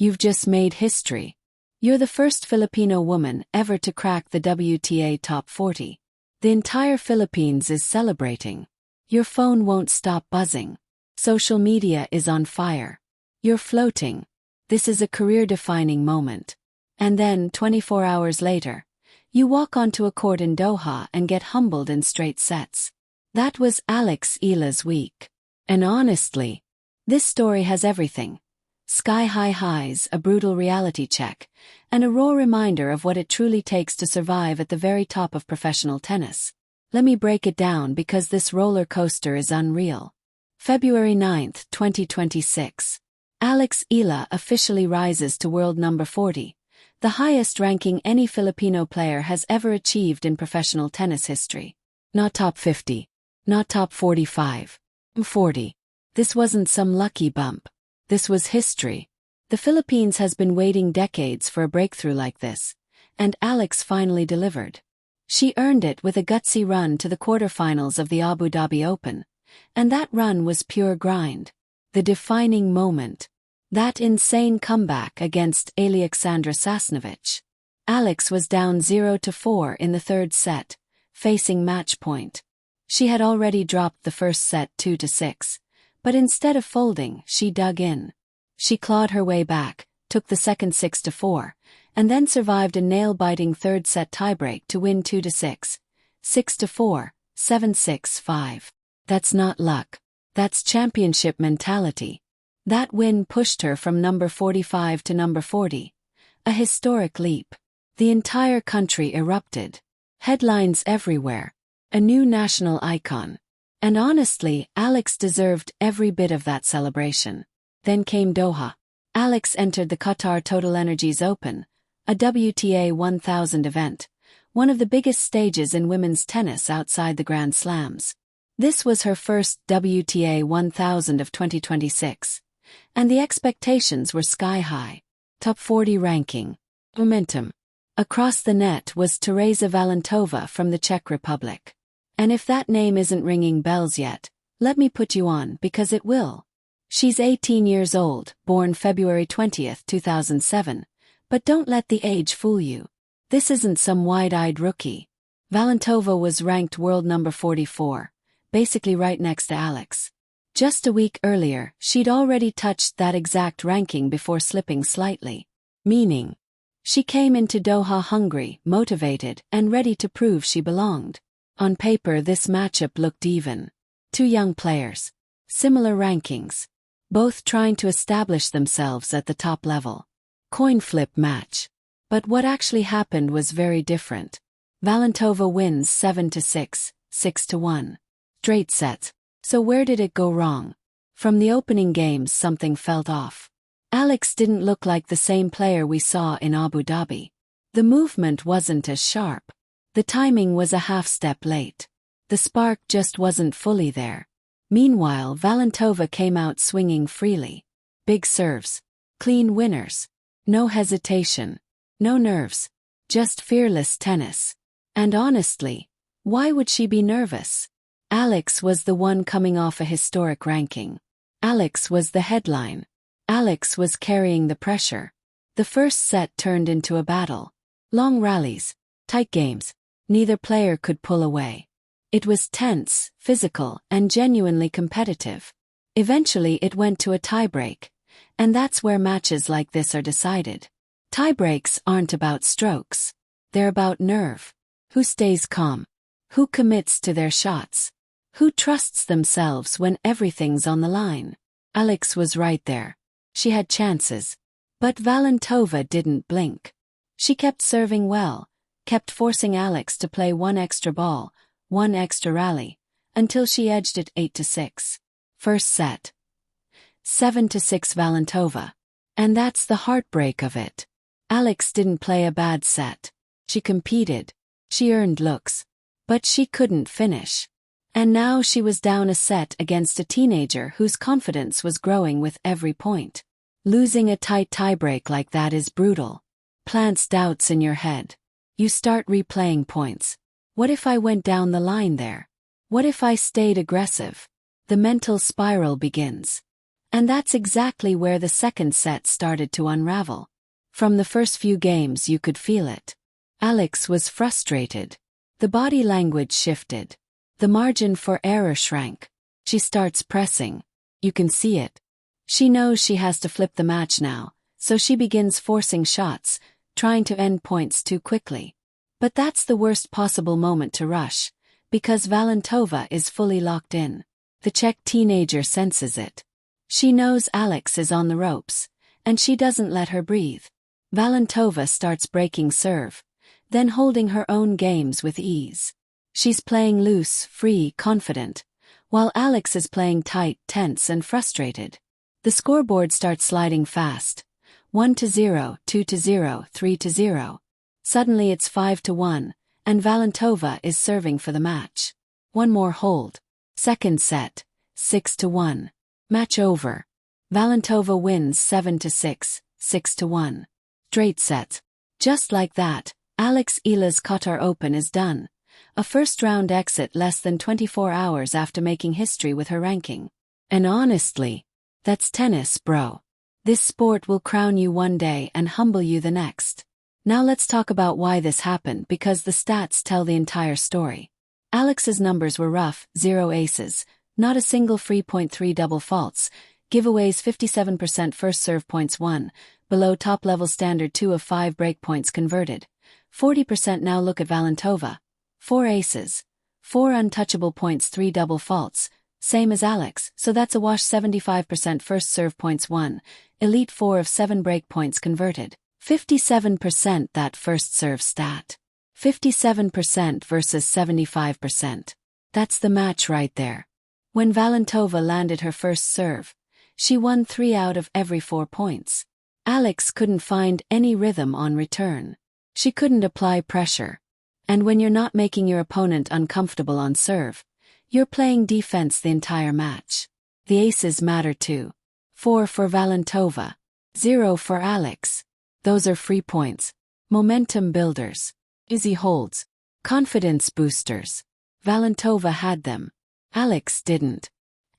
You've just made history. You're the first Filipino woman ever to crack the WTA top 40. The entire Philippines is celebrating. Your phone won't stop buzzing. Social media is on fire. You're floating. This is a career-defining moment. And then, 24 hours later, you walk onto a court in Doha and get humbled in straight sets. That was Alex Eala's week. And honestly, this story has everything. Sky-high highs, a brutal reality check, and a raw reminder of what it truly takes to survive at the very top of professional tennis. Let me break it down because this roller coaster is unreal. February 9, 2026. Alex Eala officially rises to world number 40, the highest ranking any Filipino player has ever achieved in professional tennis history. Not top 50. Not top 45. 40. This wasn't some lucky bump. This was history. The Philippines has been waiting decades for a breakthrough like this, and Alex finally delivered. She earned it with a gutsy run to the quarterfinals of the Abu Dhabi Open, and that run was pure grind. The defining moment. That insane comeback against Alexandra Sasnovich. Alex was down 0-4 in the third set, facing match point. She had already dropped the first set 2-6, but instead of folding, she dug in. She clawed her way back, took the second 6-4, and then survived a nail-biting third set tiebreak to win 2-6, 6-4, 7-6-5. That's not luck. That's championship mentality. That win pushed her from number 45 to number 40. A historic leap. The entire country erupted. Headlines everywhere. A new national icon. And honestly, Alex deserved every bit of that celebration. Then came Doha. Alex entered the Qatar TotalEnergies Open, a WTA 1000 event, one of the biggest stages in women's tennis outside the Grand Slams. This was her first WTA 1000 of 2026, and the expectations were sky-high. Top 40 ranking. Momentum. Across the net was Tereza Valentova from the Czech Republic. And if that name isn't ringing bells yet, let me put you on because it will. She's 18 years old, born February 20, 2007, but don't let the age fool you. This isn't some wide-eyed rookie. Valentova was ranked world number 44, basically right next to Alex. Just a week earlier, she'd already touched that exact ranking before slipping slightly. Meaning, she came into Doha hungry, motivated, and ready to prove she belonged. On paper, this matchup looked even. Two young players. Similar rankings. Both trying to establish themselves at the top level. Coin flip match. But what actually happened was very different. Valentova wins 7-6, 6-1. Straight sets. So where did it go wrong? From the opening games, something felt off. Alex didn't look like the same player we saw in Abu Dhabi. The movement wasn't as sharp. The timing was a half step late. The spark just wasn't fully there. Meanwhile, Valentova came out swinging freely. Big serves. Clean winners. No hesitation. No nerves. Just fearless tennis. And honestly, why would she be nervous? Alex was the one coming off a historic ranking. Alex was the headline. Alex was carrying the pressure. The first set turned into a battle. Long rallies. Tight games. Neither player could pull away. It was tense, physical, and genuinely competitive. Eventually it went to a tiebreak, and that's where matches like this are decided. Tiebreaks aren't about strokes. They're about nerve. Who stays calm? Who commits to their shots? Who trusts themselves when everything's on the line? Alex was right there. She had chances. But Valentova didn't blink. She kept serving well. Kept forcing Alex to play one extra ball, one extra rally, until she edged it 8-6. First set. 7-6 Valentova. And that's the heartbreak of it. Alex didn't play a bad set. She competed. She earned looks. But she couldn't finish. And now she was down a set against a teenager whose confidence was growing with every point. Losing a tight tiebreak like that is brutal. Plants doubts in your head. You start replaying points. What if I went down the line there? What if I stayed aggressive? The mental spiral begins. And that's exactly where the second set started to unravel. From the first few games you could feel it. Alex was frustrated. The body language shifted. The margin for error shrank. She starts pressing. You can see it. She knows she has to flip the match now, so she begins forcing shots, trying to end points too quickly. But that's the worst possible moment to rush, because Valentova is fully locked in. The Czech teenager senses it. She knows Alex is on the ropes, and she doesn't let her breathe. Valentova starts breaking serve, then holding her own games with ease. She's playing loose, free, confident, while Alex is playing tight, tense, and frustrated. The scoreboard starts sliding fast. 1-0, 2-0, 3-0. Suddenly it's 5-1, and Valentova is serving for the match. One more hold. Second set, 6-1. Match over. Valentova wins 7-6, 6-1. Straight set. Just like that, Alex Eala's Qatar Open is done. A first-round exit less than 24 hours after making history with her ranking. And honestly, that's tennis, bro. This sport will crown you one day and humble you the next. Now let's talk about why this happened, because the stats tell the entire story. Alex's numbers were rough: 0 aces, not a single free point, 3 double faults, giveaways 57% first serve points won, below top-level standard 2 of 5 break points converted. 40%. Now look at Valentova. 4 aces, 4 untouchable points, 3 double faults, same as Alex, so that's a wash. 75% first serve points won, elite 4 of 7 break points converted. 57%. That first serve stat. 57% versus 75%. That's the match right there. When Valentova landed her first serve, she won 3 out of every 4 points. Alex couldn't find any rhythm on return. She couldn't apply pressure. And when you're not making your opponent uncomfortable on serve, you're playing defense the entire match. The aces matter too. 4 for Valentova. 0 for Alex. Those are free points. Momentum builders. Easy holds. Confidence boosters. Valentova had them. Alex didn't.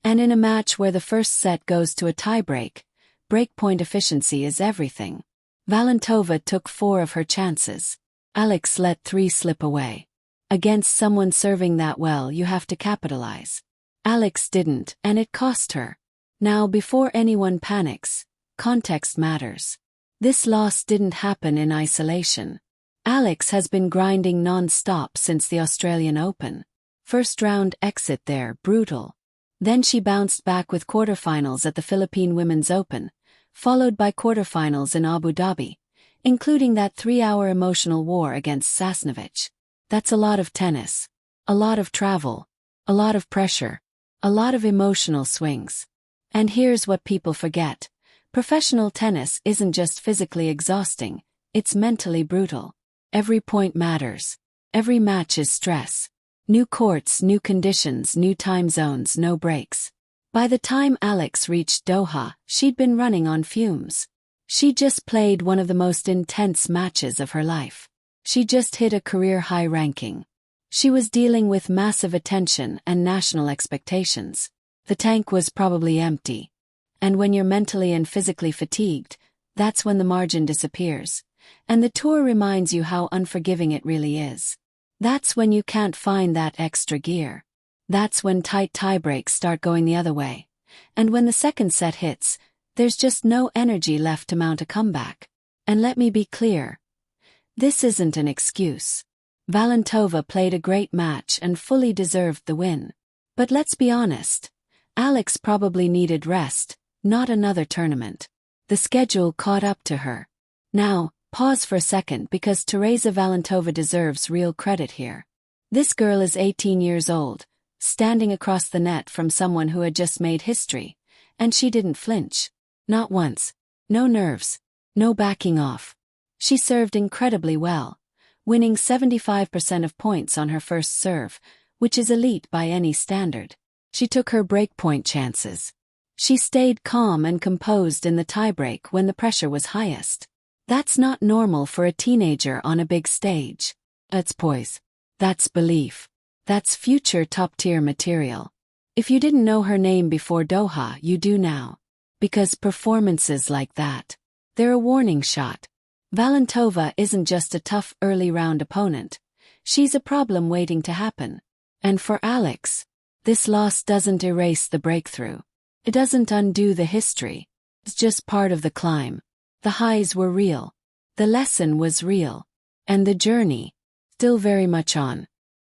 And in a match where the first set goes to a tiebreak, breakpoint efficiency is everything. Valentova took 4 of her chances. Alex let 3 slip away. Against someone serving that well, you have to capitalize. Alex didn't, and it cost her. Now, before anyone panics, context matters. This loss didn't happen in isolation. Alex has been grinding non-stop since the Australian Open. First round exit there, brutal. Then she bounced back with quarterfinals at the Philippine Women's Open, followed by quarterfinals in Abu Dhabi, including that 3-hour emotional war against Sasnovich. That's a lot of tennis. A lot of travel. A lot of pressure. A lot of emotional swings. And here's what people forget. Professional tennis isn't just physically exhausting, it's mentally brutal. Every point matters. Every match is stress. New courts, new conditions, new time zones, no breaks. By the time Alex reached Doha, she'd been running on fumes. She just played one of the most intense matches of her life. She just hit a career-high ranking. She was dealing with massive attention and national expectations. The tank was probably empty. And when you're mentally and physically fatigued, that's when the margin disappears. And the tour reminds you how unforgiving it really is. That's when you can't find that extra gear. That's when tight tiebreaks start going the other way. And when the second set hits, there's just no energy left to mount a comeback. And let me be clear. This isn't an excuse. Valentova played a great match and fully deserved the win. But let's be honest. Alex probably needed rest, not another tournament. The schedule caught up to her. Now, pause for a second, because Teresa Valentova deserves real credit here. This girl is 18 years old, standing across the net from someone who had just made history, and she didn't flinch. Not once. No nerves. No backing off. She served incredibly well, winning 75% of points on her first serve, which is elite by any standard. She took her breakpoint chances. She stayed calm and composed in the tiebreak when the pressure was highest. That's not normal for a teenager on a big stage. That's poise. That's belief. That's future top-tier material. If you didn't know her name before Doha, you do now. Because performances like that, they're a warning shot. Valentova isn't just a tough early round opponent. She's a problem waiting to happen. And for Alex, this loss doesn't erase the breakthrough. It doesn't undo the history. It's just part of the climb. The highs were real. The lesson was real. And the journey, still very much on.